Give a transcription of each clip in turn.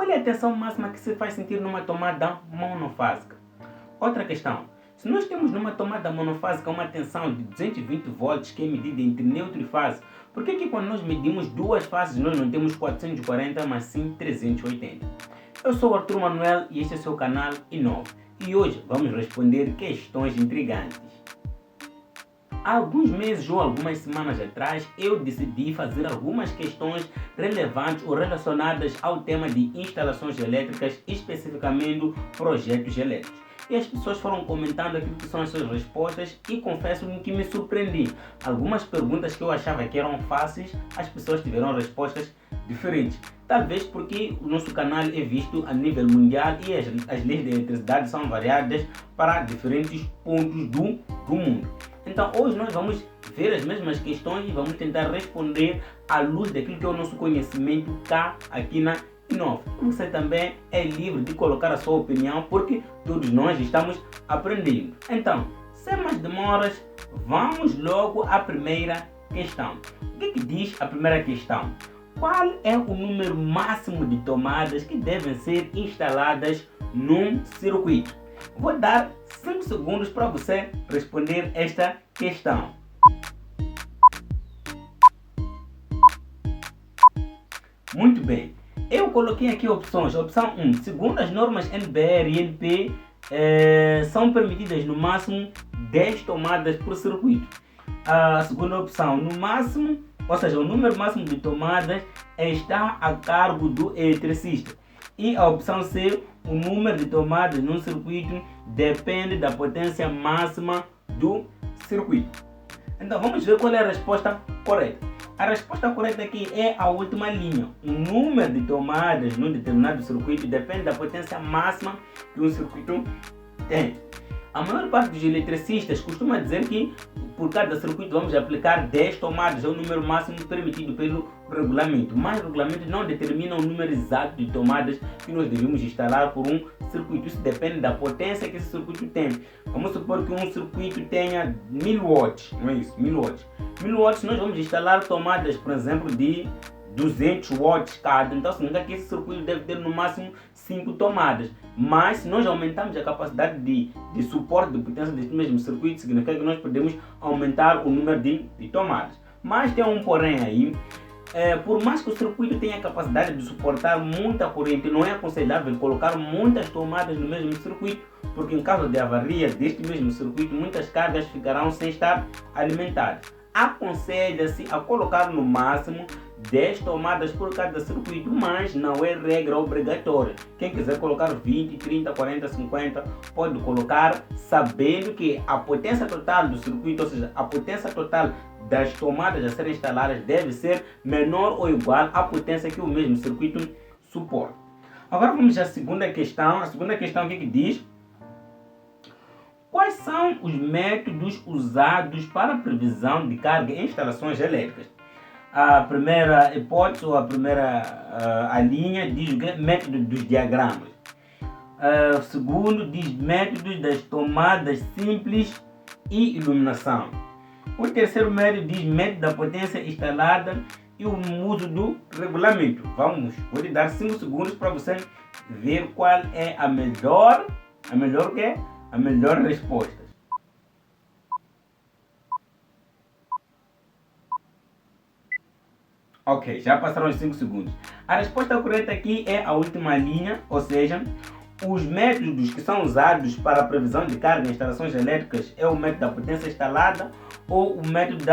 Qual é a tensão máxima que se faz sentir numa tomada monofásica? Outra questão. Se nós temos numa tomada monofásica uma tensão de 220 volts que é medida entre neutro e fase, por que quando nós medimos duas fases nós não temos 440, mas sim 380? Eu sou o Arthur Manuel e este é o seu canal Inove. E hoje vamos responder questões intrigantes. Há alguns meses ou algumas semanas atrás, eu decidi fazer algumas questões relevantes ou relacionadas ao tema de instalações elétricas, especificamente projetos elétricos. E as pessoas foram comentando aquilo que são as suas respostas e confesso-me que me surpreendi. Algumas perguntas que eu achava que eram fáceis, as pessoas tiveram respostas diferentes. Talvez porque o nosso canal é visto a nível mundial e as leis de eletricidade são variadas para diferentes pontos do mundo. Então hoje nós vamos ver as mesmas questões e vamos tentar responder à luz daquilo que é o nosso conhecimento cá aqui na Inove. Você também é livre de colocar a sua opinião porque todos nós estamos aprendendo. Então, sem mais demoras, vamos logo à primeira questão. O que diz a primeira questão? Qual é o número máximo de tomadas que devem ser instaladas num circuito? Vou dar 5 segundos para você responder esta questão. Muito bem. Eu coloquei aqui opções. Opção 1. Segundo as normas NBR e NP, são permitidas no máximo 10 tomadas por circuito. A segunda opção, no máximo, ou seja, o número máximo de tomadas está a cargo do eletricista. E a opção C, o número de tomadas num circuito depende da potência máxima do circuito. Então vamos ver qual é a resposta correta. A resposta correta aqui é a última linha. O número de tomadas num determinado circuito depende da potência máxima que um circuito tem. A maior parte dos eletricistas costuma dizer que por cada circuito vamos aplicar 10 tomadas, é o número máximo permitido pelo regulamento. Mas o regulamento não determina o número exato de tomadas que nós devemos instalar por um circuito. Isso depende da potência que esse circuito tem. Vamos supor que um circuito tenha 1000 watts, não é isso? 1000 watts. 1000 watts nós vamos instalar tomadas, por exemplo, de 200 watts cada. Então significa que esse circuito deve ter no máximo 5 tomadas. Mas se nós aumentarmos a capacidade de suporte de potência deste mesmo circuito, significa que nós podemos aumentar o número de tomadas. Mas tem um porém aí. Por mais que o circuito tenha a capacidade de suportar muita corrente, não é aconselhável colocar muitas tomadas no mesmo circuito, porque em caso de avaria deste mesmo circuito, muitas cargas ficarão sem estar alimentadas. Aconselha-se a colocar no máximo 10 tomadas por cada circuito, mas não é regra obrigatória. Quem quiser colocar 20, 30, 40, 50 pode colocar, sabendo que a potência total do circuito, ou seja, a potência total das tomadas a serem instaladas deve ser menor ou igual à potência que o mesmo circuito suporta. Agora vamos à segunda questão. A segunda questão o que diz? Quais são os métodos usados para a previsão de carga em instalações elétricas? A primeira hipótese ou a linha diz o método dos diagramas. O segundo diz métodos das tomadas simples e iluminação. O terceiro método diz método da potência instalada e o uso do regulamento. Vou lhe dar 5 segundos para você ver qual é a melhor resposta. Ok, já passaram os 5 segundos. A resposta correta aqui é a última linha, ou seja, os métodos que são usados para a previsão de carga em instalações elétricas é o método da potência instalada ou o método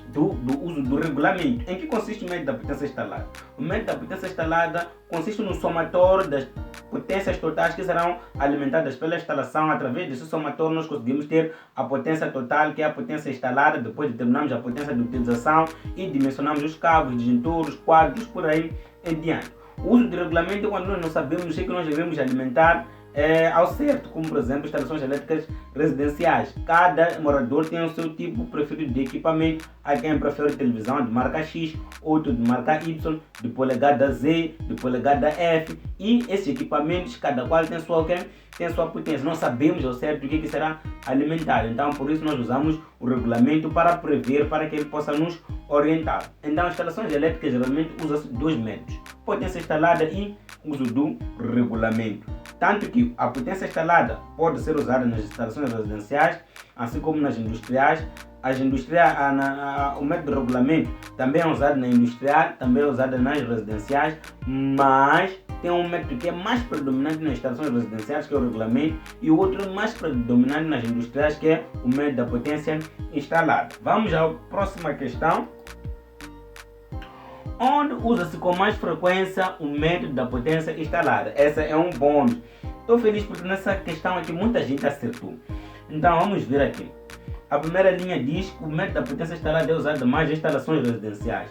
do uso do regulamento. Em que consiste o método da potência instalada? O método da potência instalada consiste no somatório das potências totais que serão alimentadas pela instalação. Através desse somatório nós conseguimos ter a potência total, que é a potência instalada. Depois determinamos a potência de utilização e dimensionamos os cabos, disjuntores, quadros, por aí em diante. O uso do regulamento é quando nós não sabemos o que nós devemos alimentar ao certo, como por exemplo instalações elétricas residenciais. Cada morador tem o seu tipo preferido de equipamento. Há quem prefere televisão de marca X, outro de marca Y, de polegada Z, de polegada F, e esses equipamentos, cada qual tem sua potência. Não sabemos ao certo o que será alimentado. Então por isso nós usamos o regulamento para prever, para que ele possa nos oriental. Então, instalações elétricas geralmente usa-se dois métodos: potência instalada e uso do regulamento. Tanto que a potência instalada pode ser usada nas instalações residenciais, assim como nas industriais. O método de regulamento também é usado na industrial, também é usado nas residenciais, mas tem um método que é mais predominante nas instalações residenciais, que é o regulamento, e o outro mais predominante nas industriais, que é o método da potência instalada. Vamos à próxima questão. Onde usa-se com mais frequência o método da potência instalada? Essa é um bônus. Estou feliz porque nessa questão aqui muita gente acertou. Então vamos ver aqui. A primeira linha diz que o método da potência instalada é usado mais em instalações residenciais.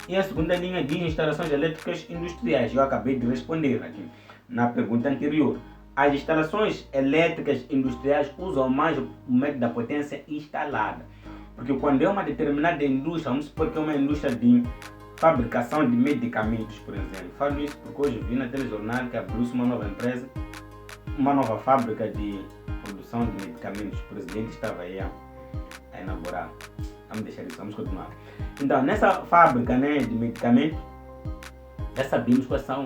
E a segunda linha diz instalações elétricas industriais. Eu acabei de responder aqui na pergunta anterior. As instalações elétricas industriais usam mais o método da potência instalada. Porque quando é uma determinada indústria, vamos supor que é uma indústria de fabricação de medicamentos, por exemplo. Falo isso porque hoje vi na telejornal que abriu-se uma nova empresa, uma nova fábrica de produção de medicamentos. O presidente estava aí a inaugurar. Vamos deixar isso, vamos continuar. Então, nessa fábrica, né, de medicamentos, já sabemos quais são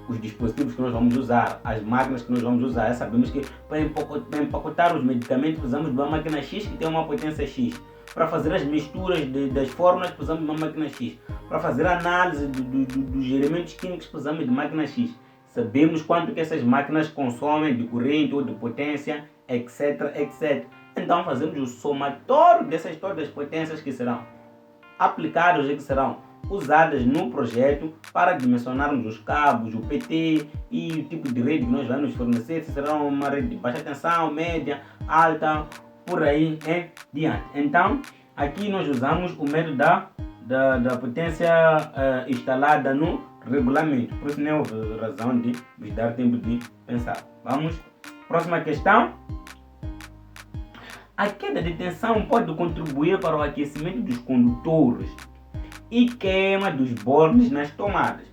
os dispositivos que nós vamos usar, as máquinas que nós vamos usar. Já sabemos que para empacotar os medicamentos precisamos de uma máquina X que tem uma potência X. Para fazer as misturas das fórmulas precisamos de uma máquina X. Para fazer a análise dos elementos químicos precisamos de máquina X. Sabemos quanto que essas máquinas consomem de corrente ou de potência, etc, etc. Então fazemos o somatório dessas todas as potências que serão aplicadas e que serão usadas no projeto para dimensionarmos os cabos, o PT e o tipo de rede que nós vamos fornecer, se será uma rede de baixa tensão, média, alta, por aí em diante. Então, aqui nós usamos o método da potência instalada no regulamento. Por isso não houve razão de vos dar tempo de pensar. Vamos, próxima questão. A queda de tensão pode contribuir para o aquecimento dos condutores e queima dos bornes nas tomadas.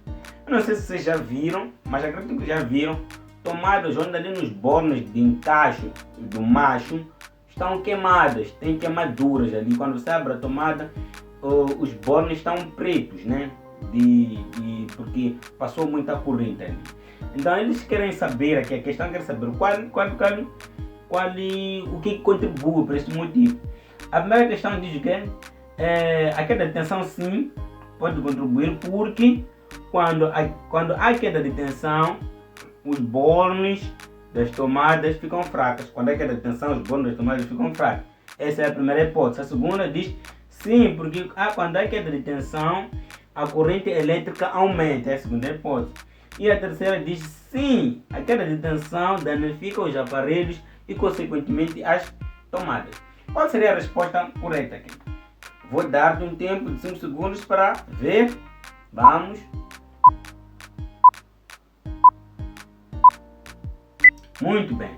Eu não sei se vocês já viram, mas acredito que já viram tomadas onde ali nos bornes de encaixe do macho estão queimadas, tem queimaduras ali. Quando você abre a tomada, os bornes estão pretos, né? Porque passou muita corrente ali. Então eles querem saber aqui, a questão quer saber o que contribui para este motivo. A primeira questão diz que a queda de tensão sim pode contribuir, porque quando há queda de tensão, os bornes das tomadas ficam fracas. Quando há queda de tensão, os bornes das tomadas ficam fracos. Essa é a primeira hipótese. A segunda diz sim, porque quando há queda de tensão, a corrente elétrica aumenta. É a segunda hipótese. E a terceira diz sim, a queda de tensão danifica os aparelhos e consequentemente as tomadas. Qual seria a resposta correta aqui? Vou dar-te um tempo de 5 segundos para ver. Vamos. Muito bem.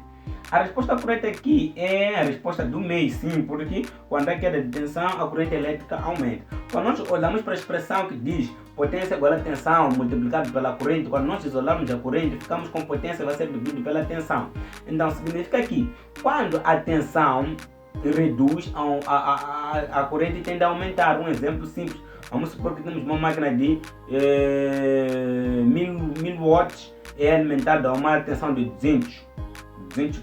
A resposta correta aqui é a resposta do meio, sim, porque quando há queda de tensão, a corrente elétrica aumenta. Quando nós olhamos para a expressão que diz potência igual a tensão multiplicado pela corrente, quando nós isolarmos a corrente, ficamos com potência vai ser dividido pela tensão. Então, significa que quando a tensão reduz, a corrente tende a aumentar. Um exemplo simples, vamos supor que temos uma máquina de 1000 watts, é alimentada a uma tensão de 200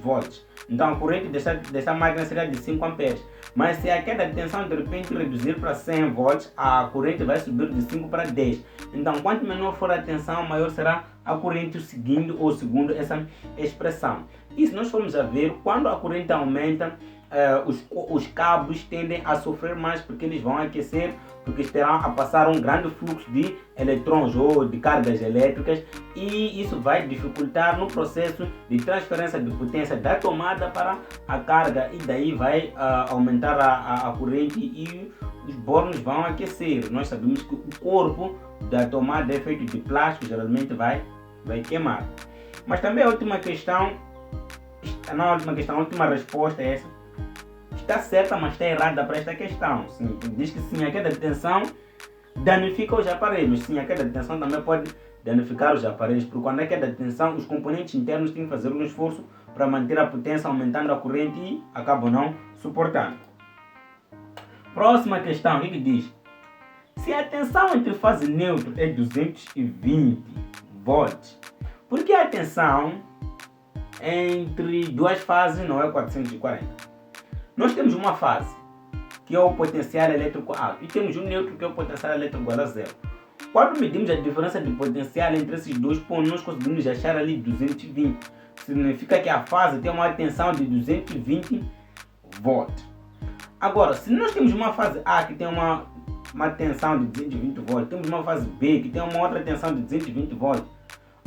volts. Então a corrente dessa máquina seria de 5 amperes. Mas se a queda de tensão de repente reduzir para 100 volts, a corrente vai subir de 5 para 10. Então quanto menor for a tensão, maior será a corrente segundo essa expressão. E se nós formos a ver, quando a corrente aumenta, os cabos tendem a sofrer mais porque eles vão aquecer, porque estarão a passar um grande fluxo de eletrons ou de cargas elétricas, e isso vai dificultar no processo de transferência de potência da tomada para a carga, e daí vai aumentar a corrente e os bornes vão aquecer. Nós sabemos que o corpo da tomada é feito de plástico, geralmente vai queimar. Mas também a última questão, a última resposta é essa. Está certa, mas está errada para esta questão. Sim, diz que sim, a queda de tensão danifica os aparelhos. Sim, a queda de tensão também pode danificar os aparelhos, porque quando há queda de tensão, os componentes internos têm que fazer um esforço para manter a potência, aumentando a corrente, e acabam não suportando. Próxima questão, o que diz? Se a tensão entre fase neutra é 220 volts, por que a tensão entre duas fases não é 440? Nós temos uma fase, que é o potencial elétrico alto, e temos um neutro, que é o potencial elétrico igual a zero. Quando medimos a diferença de potencial entre esses dois pontos, nós conseguimos achar ali 220. Significa que a fase tem uma tensão de 220 volts. Agora, se nós temos uma fase A que tem uma tensão de 220 volts, temos uma fase B que tem uma outra tensão de 220 volts,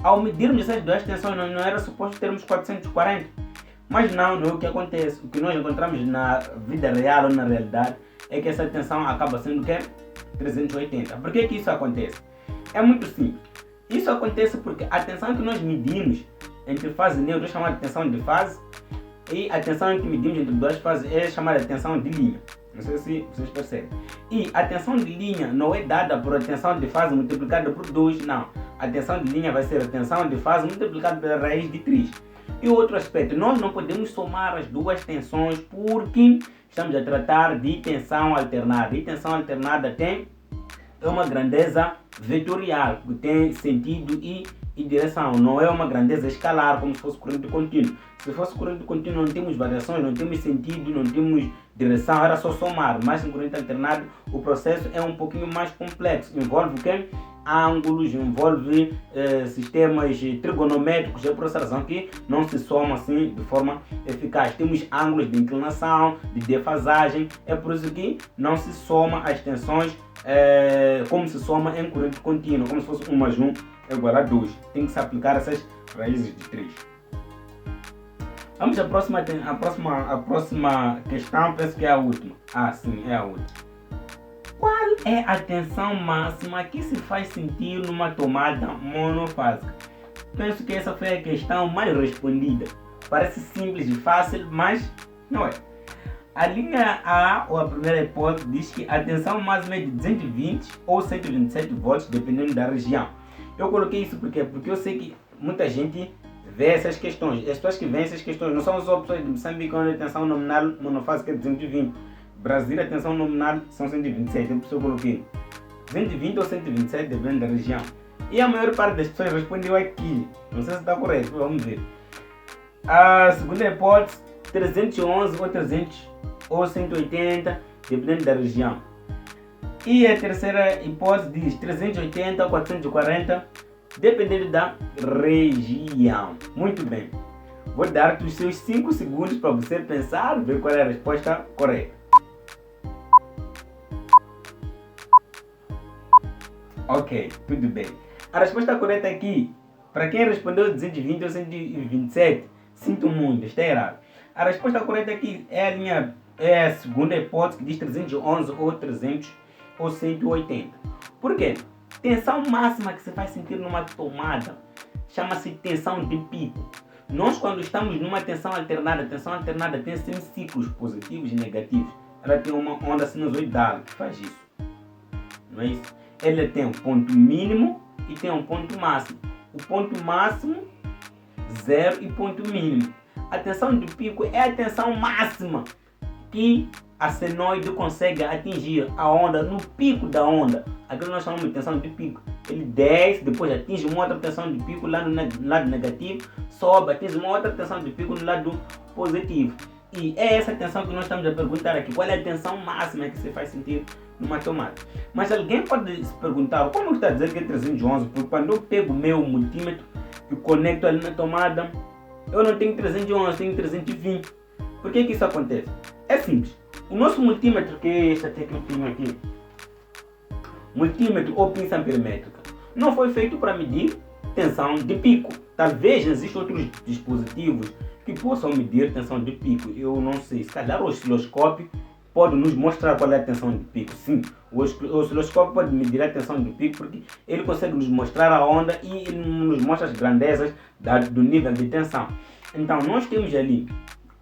ao medirmos essas duas tensões não era suposto termos 440. Mas não é o que acontece. O que nós encontramos na vida real ou na realidade é que essa tensão acaba sendo o quê? 380. Por que isso acontece? É muito simples. Isso acontece porque a tensão que nós medimos entre fase neutra é chamada de tensão de fase, e a tensão que medimos entre duas fases é chamada de tensão de linha. Não sei se vocês percebem. E a tensão de linha não é dada por a tensão de fase multiplicada por 2, não. A tensão de linha vai ser a tensão de fase multiplicada pela raiz de 3. E outro aspecto, nós não podemos somar as duas tensões porque estamos a tratar de tensão alternada. E tensão alternada é uma grandeza vetorial, que tem sentido e direção. Não é uma grandeza escalar, como se fosse corrente contínua. Se fosse corrente contínua, não temos variações, não temos sentido, não temos direção, era só somar. Mas em corrente alternada, o processo é um pouquinho mais complexo. Envolve o quê? Ângulos, envolve sistemas trigonométricos, é por essa razão que não se soma assim de forma eficaz. Temos ângulos de inclinação, de defasagem, é por isso que não se soma as tensões como se soma em corrente contínua, como se fosse 1 mais 1 é igual a 2. Tem que se aplicar essas raízes de 3. Vamos à próxima questão, penso que é a última. Ah, sim, é a última. Qual é a tensão máxima que se faz sentir numa tomada monofásica? Penso que essa foi a questão mais respondida. Parece simples e fácil, mas não é. A linha A, ou a primeira hipótese, diz que a tensão máxima é de 220 ou 127 volts, dependendo da região. Eu coloquei isso porque eu sei que muita gente vê essas questões. As pessoas que veem essas questões não são só pessoas de Moçambique, onde a tensão nominal monofásica é 220. Brasil, a tensão nominal são 127. Eu coloquei 220 ou 127, dependendo da região. E a maior parte das pessoas respondeu aqui. Não sei se está correto, vamos ver. A segunda hipótese, 311 ou 300 ou 180, dependendo da região. E a terceira hipótese diz 380 ou 440, dependendo da região. Muito bem. Vou dar-te os seus 5 segundos para você pensar, ver qual é a resposta correta. Ok, tudo bem. A resposta correta aqui, para quem respondeu 220 ou 127, sinto muito, está errado. A resposta correta aqui é a segunda hipótese, que diz 311 ou 300 ou 180. Por quê? Tensão máxima que se faz sentir numa tomada chama-se tensão de pico. Nós, quando estamos numa tensão alternada, a tensão alternada tem sempre ciclos positivos e negativos. Ela tem uma onda sinusoidal que faz isso. Não é isso? Ela tem um ponto mínimo e tem um ponto máximo. O ponto máximo, 0, e ponto mínimo. A tensão de pico é a tensão máxima que a senoide consegue atingir a onda no pico da onda. Aquilo nós chamamos de tensão de pico. Ele desce, depois atinge uma outra tensão de pico lá no lado negativo, sobe, atinge uma outra tensão de pico no lado positivo. E é essa tensão que nós estamos a perguntar aqui. Qual é a tensão máxima que se faz sentir numa tomada? Mas alguém pode se perguntar, como está a dizer que é 311? Porque quando eu pego o meu multímetro e conecto ali na tomada, eu não tenho 311, tenho 320. Por que isso acontece? É simples. O nosso multímetro, que é esta tecnologia aqui, multímetro ou pinça amperométrica, não foi feito para medir tensão de pico. Talvez existam outros dispositivos que possam medir tensão de pico. Eu não sei, se calhar o osciloscópio pode nos mostrar qual é a tensão de pico. Sim, o osciloscópio pode medir a tensão de pico porque ele consegue nos mostrar a onda e ele nos mostra as grandezas do nível de tensão. Então nós temos ali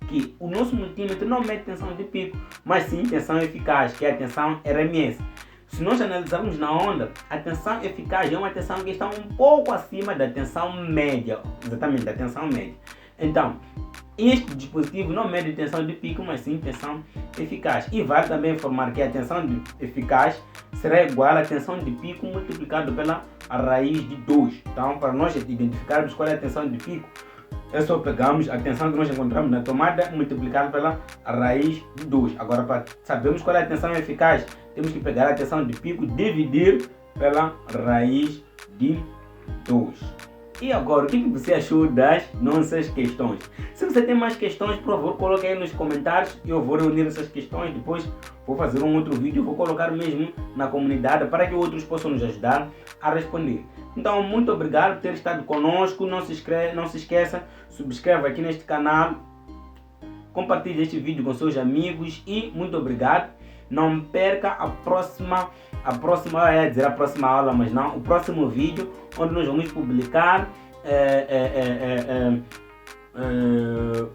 que o nosso multímetro não mede tensão de pico, mas sim tensão eficaz, que é a tensão RMS. Se nós analisarmos na onda, a tensão eficaz é uma tensão que está um pouco acima da tensão média, exatamente, da tensão média. Então, Este dispositivo não mede tensão de pico, mas sim tensão eficaz. E vale também informar que a tensão eficaz será igual à tensão de pico multiplicado pela raiz de 2. Então, para nós identificarmos qual é a tensão de pico, é só pegarmos a tensão que nós encontramos na tomada multiplicada pela raiz de 2. Agora, para sabermos qual é a tensão eficaz, temos que pegar a tensão de pico, dividir pela raiz de 2. E agora, o que você achou das nossas questões? Se você tem mais questões, por favor, coloque aí nos comentários e eu vou reunir essas questões. Depois vou fazer um outro vídeo, vou colocar mesmo na comunidade para que outros possam nos ajudar a responder. Então, muito obrigado por ter estado conosco. Não se esqueça, subscreva aqui neste canal, compartilhe este vídeo com seus amigos e muito obrigado. Não perca a próxima aula, mas não, o próximo vídeo, onde nós vamos publicar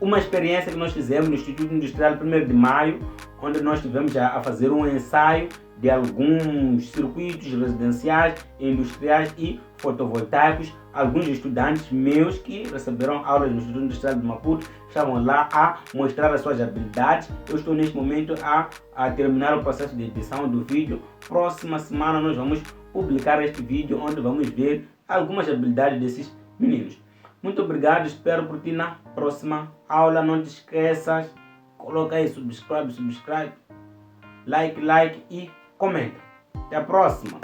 uma experiência que nós fizemos no Instituto Industrial 1º de Maio, onde nós tivemos a fazer um ensaio de alguns circuitos residenciais, industriais e fotovoltaicos. Alguns estudantes meus que receberam aulas no Instituto Industrial de Maputo estavam lá a mostrar as suas habilidades. Eu estou neste momento a terminar o processo de edição do vídeo. Próxima semana nós vamos publicar este vídeo onde vamos ver algumas habilidades desses meninos. Muito obrigado, espero por ti na próxima aula. Não te esqueças, coloca aí subscribe, like e comenta. Até a próxima!